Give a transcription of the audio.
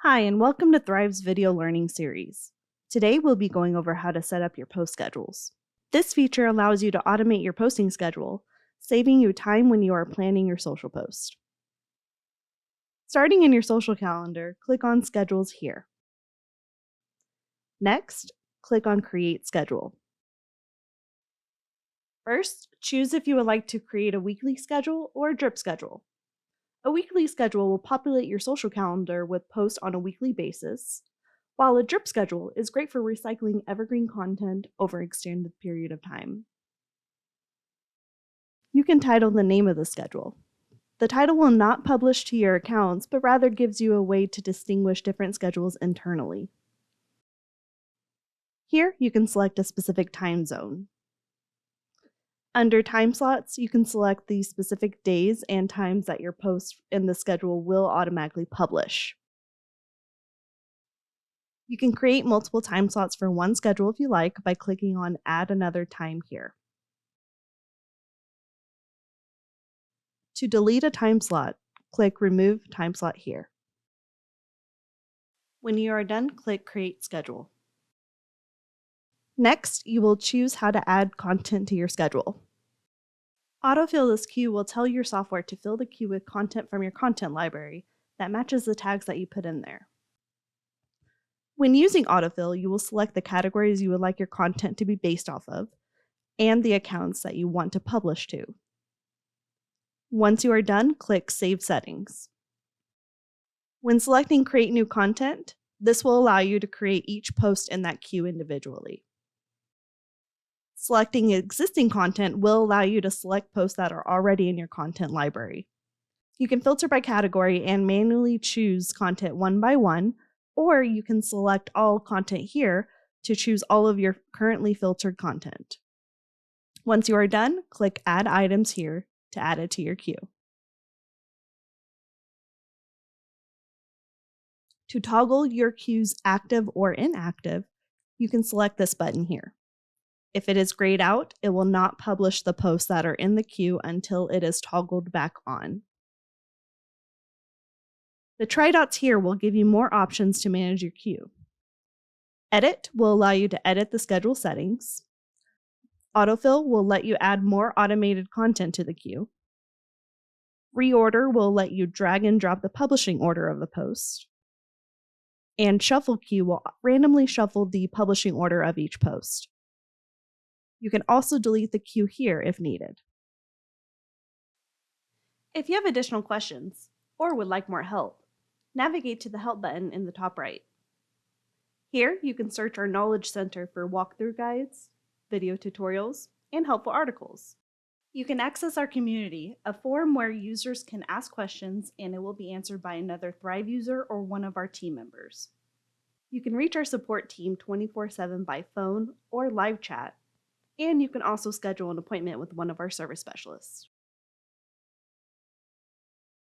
Hi, and welcome to Thryv's video learning series. Today we'll be going over how to set up your post schedules. This feature allows you to automate your posting schedule, saving you time when you are planning your social post. Starting in your social calendar, click on Schedules here. Next, click on Create Schedule. First, choose if you would like to create a weekly schedule or a drip schedule. A weekly schedule will populate your social calendar with posts on a weekly basis, while a drip schedule is great for recycling evergreen content over an extended period of time. You can title the name of the schedule. The title will not publish to your accounts, but rather gives you a way to distinguish different schedules internally. Here, you can select a specific time zone. Under time slots, you can select the specific days and times that your post in the schedule will automatically publish. You can create multiple time slots for one schedule if you like by clicking on Add Another Time here. To delete a time slot, click Remove Time Slot here. When you are done, click Create Schedule. Next, you will choose how to add content to your schedule. Autofill this queue will tell your software to fill the queue with content from your content library that matches the tags that you put in there. When using Autofill, you will select the categories you would like your content to be based off of and the accounts that you want to publish to. Once you are done, click Save Settings. When selecting Create New Content, this will allow you to create each post in that queue individually. Selecting existing content will allow you to select posts that are already in your content library. You can filter by category and manually choose content one by one, or you can select all content here to choose all of your currently filtered content. Once you are done, click Add Items here to add it to your queue. To toggle your queues active or inactive, you can select this button here. If it is grayed out, it will not publish the posts that are in the queue until it is toggled back on. The try dots here will give you more options to manage your queue. Edit will allow you to edit the schedule settings. Autofill will let you add more automated content to the queue. Reorder will let you drag and drop the publishing order of the post. And Shuffle queue will randomly shuffle the publishing order of each post. You can also delete the queue here if needed. If you have additional questions or would like more help, navigate to the Help button in the top right. Here, you can search our Knowledge Center for walkthrough guides, video tutorials, and helpful articles. You can access our community, a forum where users can ask questions and it will be answered by another Thryv user or one of our team members. You can reach our support team 24/7 by phone or live chat, and you can also schedule an appointment with one of our service specialists.